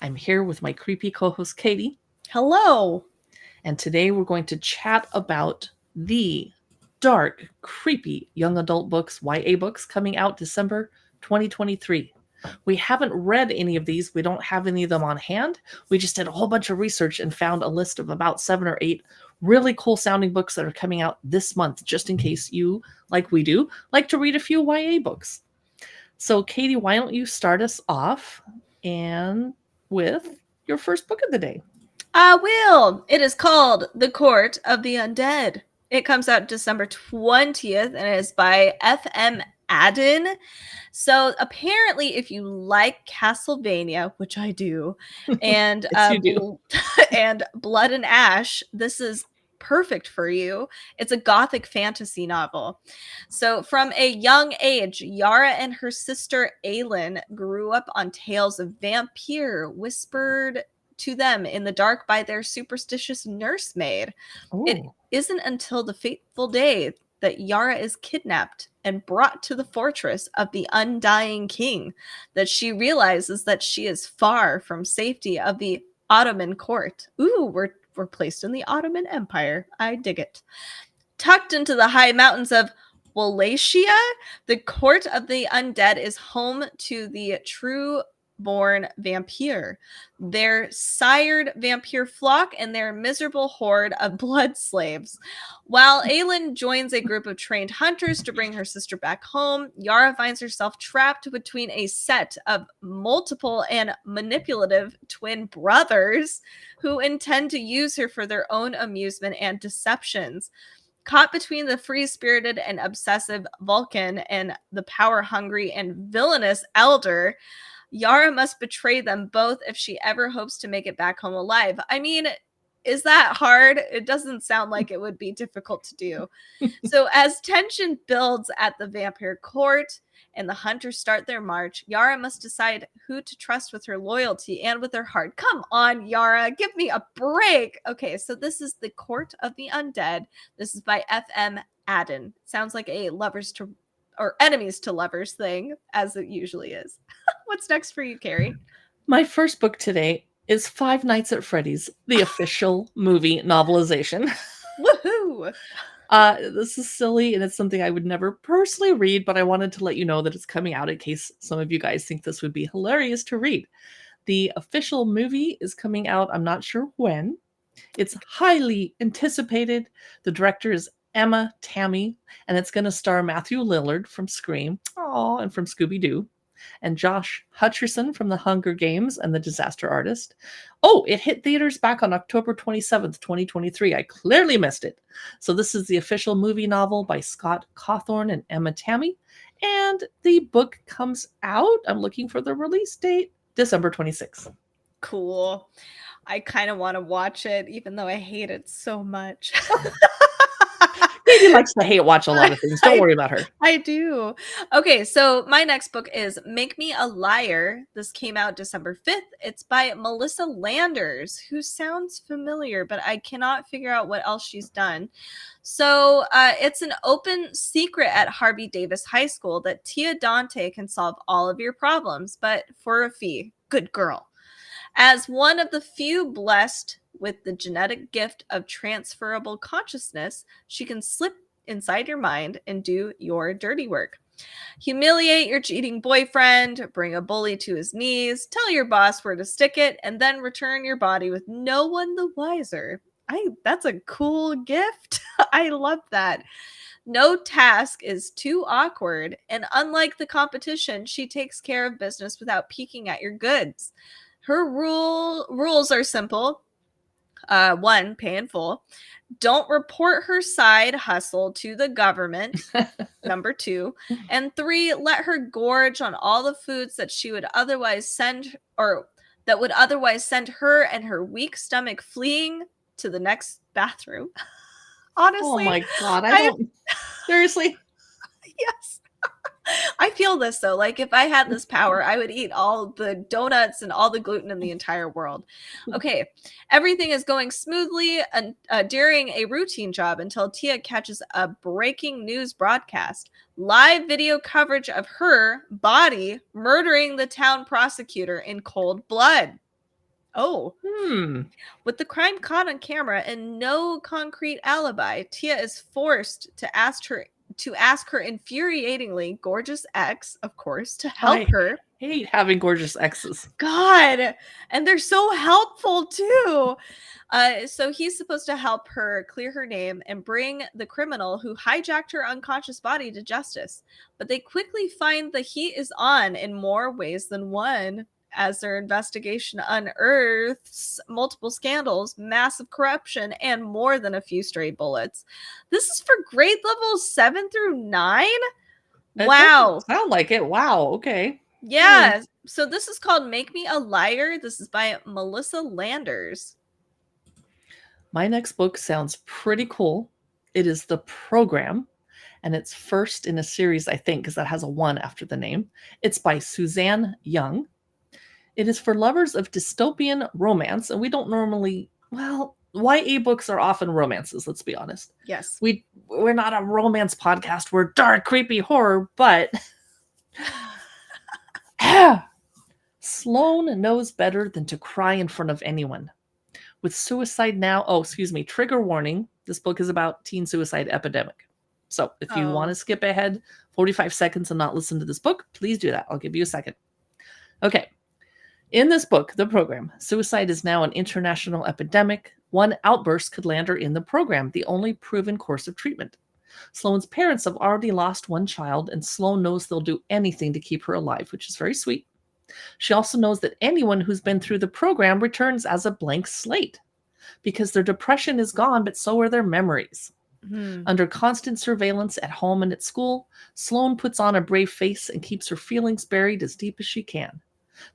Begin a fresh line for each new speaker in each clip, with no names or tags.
I'm here with my creepy co-host Katie,
Hello.
and today we're going to chat about the dark, creepy young adult books, YA books coming out December 2023. We haven't read any of these. We don't have any of them on hand. We just did a whole bunch of research and found a list of about 7 or 8 really cool sounding books that are coming out this month, just in case you, like we do, like to read a few YA books. So, Katie, why don't you start us off and with your first book of the day?
I will. It is called The Court of the Undead. It comes out December 20th and is by F.M. Adden. So apparently, if you like Castlevania, which I do, and
Yes, you do.
and Blood and Ash, this is perfect for you. It's a gothic fantasy novel. So from a young age, Yara and her sister Aylin grew up on tales of vampire whispered to them in the dark by their superstitious nursemaid. It
Oh,
isn't until the fateful day that Yara is kidnapped and brought to the fortress of the Undying King that she realizes that she is far from safety of the Ottoman court. Ooh, we're placed in the Ottoman Empire. I dig it. Tucked into the high mountains of Wallachia, the court of the undead is home to the true born vampire, their sired vampire flock, and their miserable horde of blood slaves. While Aylin joins a group of trained hunters to bring her sister back home, Yara finds herself trapped between a set of multiple and manipulative twin brothers who intend to use her for their own amusement and deceptions. Caught between the free-spirited and obsessive Vulcan and the power-hungry and villainous Elder, Yara must betray them both if she ever hopes to make it back home alive. I mean, is that hard? It doesn't sound like it would be difficult to do. So as tension builds at the vampire court and the hunters start their march, Yara must decide who to trust with her loyalty and with her heart. Come on, Yara, give me a break. Okay, so this is The Court of the Undead. This is by F.M. Adden. Sounds like a lovers to or enemies to lovers thing, as it usually is. What's next for you, Carrie?
my first book today is Five Nights at Freddy's, the official movie novelization.
Woohoo!
This is silly and it's something I would never personally read, but I wanted to let you know that it's coming out in case some of you guys think this would be hilarious to read. The official movie is coming out, I'm not sure when. It's highly anticipated. The director is Emma Tammy, and it's going to star Matthew Lillard from Scream, and from Scooby Doo, and Josh Hutcherson from The Hunger Games and The Disaster Artist. Oh, it hit theaters back on October 27th, 2023. I clearly missed it. So this is the official movie novel by Scott Cawthorn and Emma Tammy, and the book comes out, I'm looking for the release date, December 26th.
Cool. I kind of want to watch it, even though I hate it so much.
Katie likes to hate watch a lot of things. Don't worry about her.
I do. Okay, so my next book is Make Me a Liar. This came out December 5th. It's by Melissa Landers, who sounds familiar, but I cannot figure out what else she's done. So it's an open secret at Harvey Davis High School that Tia Dante can solve all of your problems, but for a fee. Good girl. As one of the few blessed with the genetic gift of transferable consciousness, she can slip inside your mind and do your dirty work. Humiliate your cheating boyfriend, bring a bully to his knees, tell your boss where to stick it, and then return your body with no one the wiser. That's a cool gift. I love that. No task is too awkward, and unlike the competition, she takes care of business without peeking at your goods. Her rules are simple. One, pay in full. Don't report her side hustle to the government. Number 2. And 3, let her gorge on all the foods that she would otherwise send or that would otherwise send her and her weak stomach fleeing to the next bathroom.
Oh
Honestly,
my god, I
I
don't seriously.
yes. I feel this though. Like if I had this power, I would eat all the donuts and all the gluten in the entire world. Okay, everything is going smoothly during a routine job until Tia catches a breaking news broadcast. Live video coverage of her body murdering the town prosecutor in cold blood. Oh,
Hmm.
with the crime caught on camera and no concrete alibi, Tia is forced to ask her infuriatingly gorgeous ex, of course, to help
I
her.
hate having gorgeous exes.
God, and they're so helpful too. So he's supposed to help her clear her name and bring the criminal who hijacked her unconscious body to justice. But they quickly find the heat is on in more ways than one as their investigation unearths multiple scandals, massive corruption, and more than a few stray bullets. This is for grade levels 7 through 9?
It doesn't
Wow.
sound like it. Wow. Okay.
Yeah. So this is called Make Me a Liar. This is by Melissa Landers.
My next book sounds pretty cool. It is The Program, and it's first in a series, I think, because that has a 1 after the name. It's by Suzanne Young. It is for lovers of dystopian romance, and we don't normally, well, YA books are often romances, let's be honest.
Yes.
We're not a romance podcast, we're dark, creepy horror, but Sloane knows better than to cry in front of anyone. With suicide now, trigger warning. This book is about teen suicide epidemic. So if you want to skip ahead 45 seconds and not listen to this book, please do that. I'll give you a second. Okay. In this book, The Program, suicide is now an international epidemic. One outburst could land her in the program, the only proven course of treatment. Sloane's parents have already lost one child, and Sloane knows they'll do anything to keep her alive, which is very sweet. She also knows that anyone who's been through the program returns as a blank slate because their depression is gone, but so are their memories. Under constant surveillance at home and at school, Sloane puts on a brave face and keeps her feelings buried as deep as she can.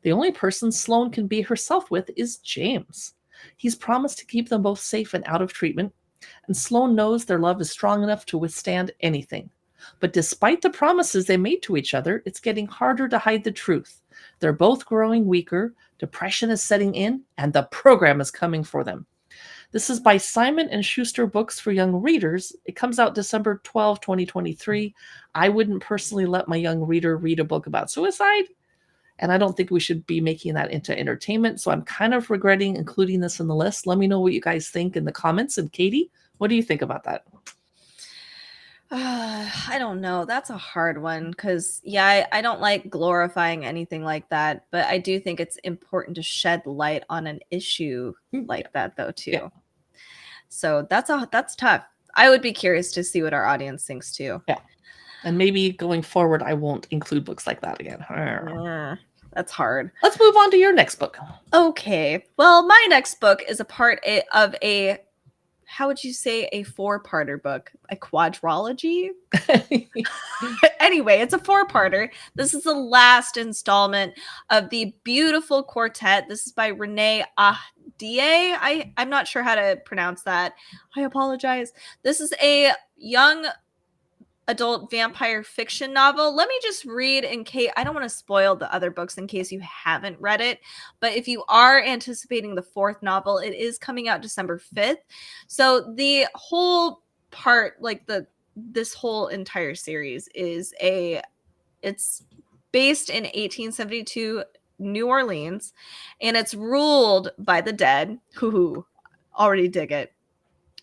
The only person Sloane can be herself with is James. He's promised to keep them both safe and out of treatment, and Sloane knows their love is strong enough to withstand anything. But despite the promises they made to each other, it's getting harder to hide the truth. They're both growing weaker, depression is setting in, and the program is coming for them. This is by Simon & Schuster Books for Young Readers. It comes out December 12, 2023. I wouldn't personally let my young reader read a book about suicide, and I don't think we should be making that into entertainment, so I'm kind of regretting including this in the list. Let me know what you guys think in the comments. And Katie, what do you think about that?
I don't know. That's a hard one because, yeah, I don't like glorifying anything like that, but I do think it's important to shed light on an issue like that, though, too.
Yeah.
So that's tough. I would be curious to see what our audience thinks, too.
Yeah. And maybe going forward, I won't include books like that again.
That's hard.
Let's move on to your next book.
Okay. Well, my next book is a part of a, how would you say, a 4-parter book? A quadrology? Anyway, it's a 4-parter. This is the last installment of the beautiful quartet. This is by Renee Ahdieh. I'm not sure how to pronounce that. I apologize. This is a young adult vampire fiction novel. Let me just read in case I don't want to spoil the other books in case you haven't read it. But if you are anticipating the 4th novel, it is coming out December 5th. So the whole part, like this whole entire series it's based in 1872 New Orleans, and it's ruled by the dead. Hoo already dig it.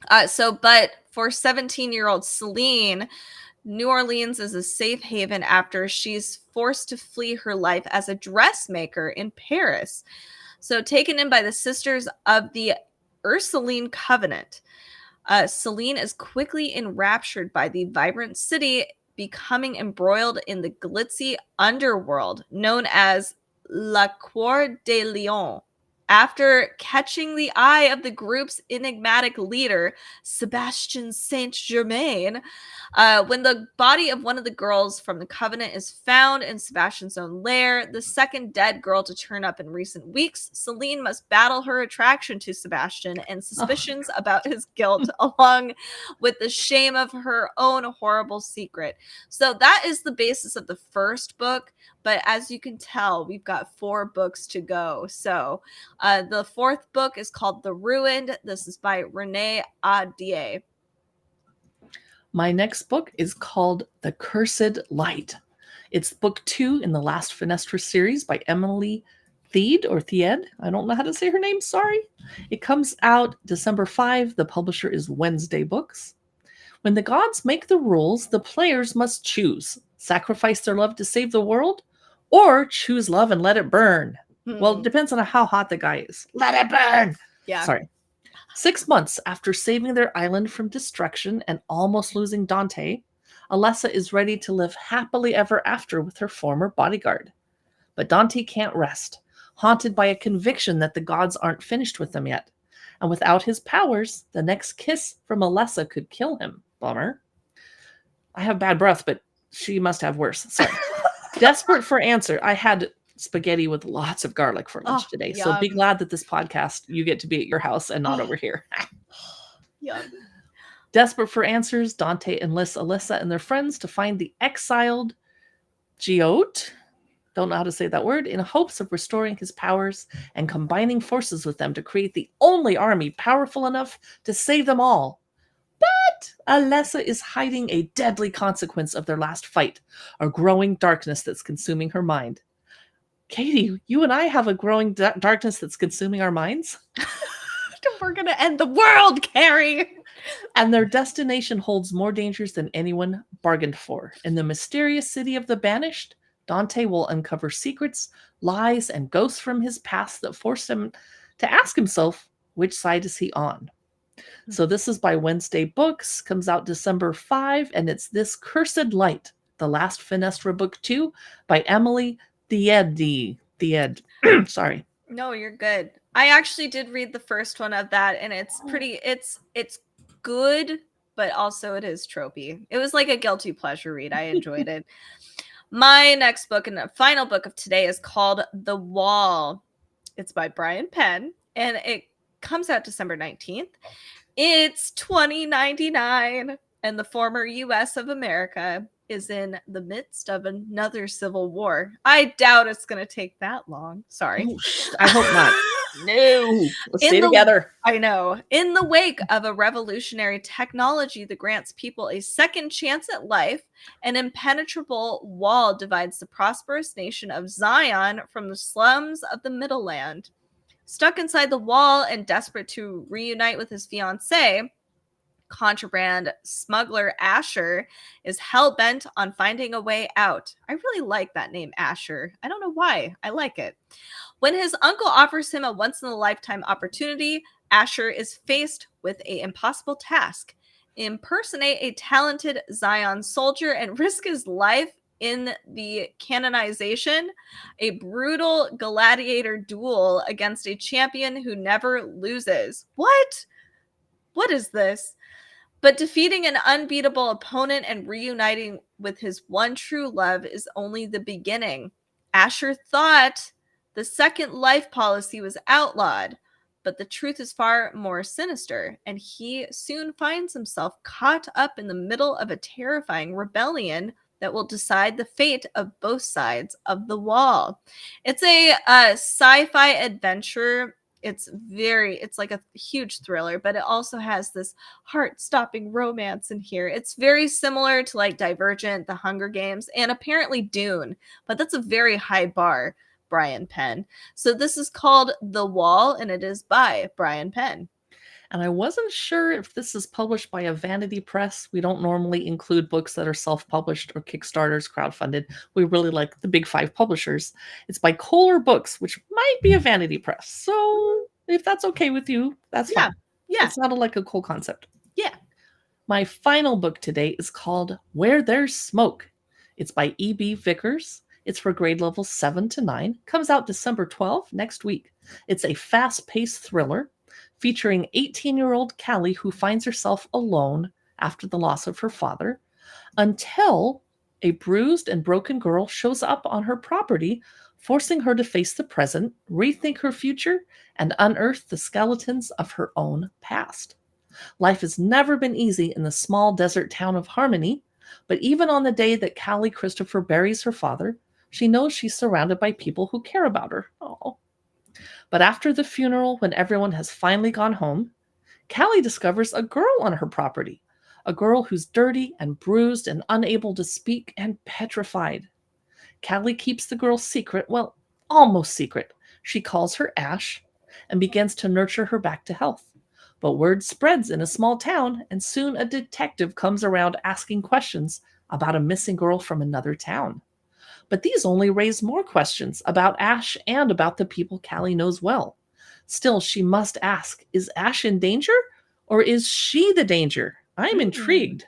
But for 17-year-old Celine, New Orleans is a safe haven after she's forced to flee her life as a dressmaker in Paris. So taken in by the Sisters of the Ursuline Covenant, Celine is quickly enraptured by the vibrant city, becoming embroiled in the glitzy underworld known as La Cour des Lions. After catching the eye of the group's enigmatic leader, Sebastian Saint-Germain, when the body of one of the girls from the Covenant is found in Sebastian's own lair, the second dead girl to turn up in recent weeks, Celine must battle her attraction to Sebastian and suspicions about his guilt, along with the shame of her own horrible secret. So that is the basis of the first book. But as you can tell, we've got 4 books to go. So the 4th book is called The Ruined. This is by Renee Ahdieh.
My next book is called The Cursed Light. It's book 2 in the Last Fenestra series by Emily Theed or Theed. I don't know how to say her name. Sorry. It comes out December 5. The publisher is Wednesday Books. When the gods make the rules, the players must choose sacrifice their love to save the world or choose love and let it burn. Well, it depends on how hot the guy is. Let it burn.
Yeah.
Sorry. 6 months after saving their island from destruction and almost losing Dante, Alessa is ready to live happily ever after with her former bodyguard. But Dante can't rest, haunted by a conviction that the gods aren't finished with him yet. And without his powers, the next kiss from Alessa could kill him. Bummer. I have bad breath, but she must have worse. Sorry. Desperate for answer, I had spaghetti with lots of garlic for lunch today.
Yum.
So be glad that this podcast, you get to be at your house and not over here.
Yum.
Desperate for answers, Dante enlists Alessa and their friends to find the exiled Geote, don't know how to say that word, in hopes of restoring his powers and combining forces with them to create the only army powerful enough to save them all. But Alessa is hiding a deadly consequence of their last fight, a growing darkness that's consuming her mind. Katie, you and I have a growing darkness that's consuming our minds.
We're going to end the world, Carrie.
And their destination holds more dangers than anyone bargained for. In the mysterious city of the banished, Dante will uncover secrets, lies, and ghosts from his past that force him to ask himself, which side is he on? So this is by Wednesday Books, comes out December 5, and it's This Cursed Light, The Last Fenestra Book 2 by Emily Thied. Sorry.
No, you're good. I actually did read the first one of that, and it's pretty, it's good, but also it is tropey. It was like a guilty pleasure read. I enjoyed it. My next book and the final book of today is called The Wall. It's by Brian Penn, and it comes out December 19th. It's $20.99, and the former U.S. of America is in the midst of another civil war. I doubt it's going to take that long. Sorry.
I hope not. No. Let's stay together.
I know. In the wake of a revolutionary technology that grants people a second chance at life, an impenetrable wall divides the prosperous nation of Zion from the slums of the Middle Land. Stuck inside the wall and desperate to reunite with his fiancée, contraband smuggler Asher is hell-bent on finding a way out. I really like that name, Asher. I don't know why. I like it. When his uncle offers him a once-in-a-lifetime opportunity, Asher is faced with an impossible task. Impersonate a talented Zion soldier and risk his life in the canonization, a brutal gladiator duel against a champion who never loses. What? What is this? But defeating an unbeatable opponent and reuniting with his one true love is only the beginning. Asher thought the second life policy was outlawed, but the truth is far more sinister, and he soon finds himself caught up in the middle of a terrifying rebellion that will decide the fate of both sides of the wall. It's a sci-fi adventure. It's like a huge thriller, but it also has this heart-stopping romance in here. It's very similar to like Divergent, The Hunger Games, and apparently Dune, but that's a very high bar, Brian Penn. So this is called The Wall, and it is by Brian Penn.
And I wasn't sure if this is published by a vanity press. We don't normally include books that are self-published or Kickstarters, crowdfunded. We really like the big 5 publishers. It's by Kohler Books, which might be a vanity press. So if that's okay with you, that's fine.
Yeah.
It sounded like a cool concept.
Yeah.
My final book today is called Where There's Smoke. It's by E.B. Vickers. It's for grade levels 7 to 9. Comes out December 12th, next week. It's a fast-paced thriller featuring 18-year-old Callie who finds herself alone after the loss of her father until a bruised and broken girl shows up on her property, forcing her to face the present, rethink her future, and unearth the skeletons of her own past. Life has never been easy in the small desert town of Harmony, but even on the day that Callie Christopher buries her father, she knows she's surrounded by people who care about her. Oh. But after the funeral, when everyone has finally gone home, Callie discovers a girl on her property, a girl who's dirty and bruised and unable to speak and petrified. Callie keeps the girl's secret, well, almost secret. She calls her Ash and begins to nurture her back to health. But word spreads in a small town, and soon a detective comes around asking questions about a missing girl from another town. But these only raise more questions about Ash and about the people Callie knows well. Still, she must ask, is Ash in danger? Or is she the danger? I'm intrigued.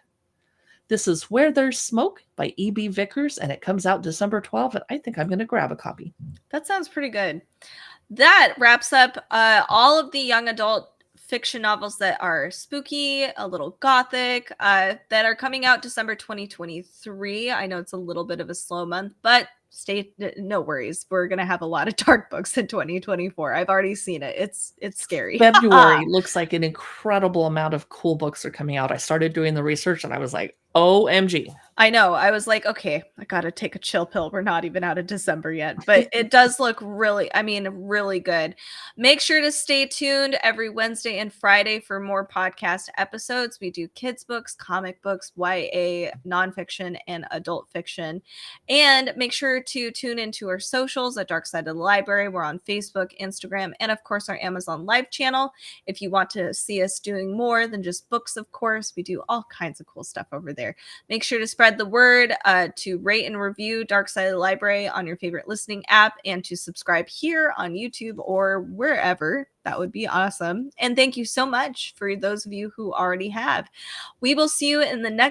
This is Where There's Smoke by E.B. Vickers, and it comes out December 12th, and I think I'm going to grab a copy.
That sounds pretty good. That wraps up all of the young adult fiction novels that are spooky, a little gothic, that are coming out December 2023. I know it's a little bit of a slow month, but no worries. We're going to have a lot of dark books in 2024. I've already seen it. It's scary.
February looks like an incredible amount of cool books are coming out. I started doing the research and I was like, OMG.
I know. I was like, okay, I got to take a chill pill. We're not even out of December yet, but it does look really good. Make sure to stay tuned every Wednesday and Friday for more podcast episodes. We do kids books, comic books, YA, nonfiction, and adult fiction. And make sure to tune into our socials at Dark Side of the Library. We're on Facebook, Instagram, and of course our Amazon Live channel. If you want to see us doing more than just books, of course, we do all kinds of cool stuff over there. Make sure to spread the word, to rate and review Dark Side of the Library on your favorite listening app, and to subscribe here on YouTube or wherever. That would be awesome. And thank you so much for those of you who already have. We will see you in the next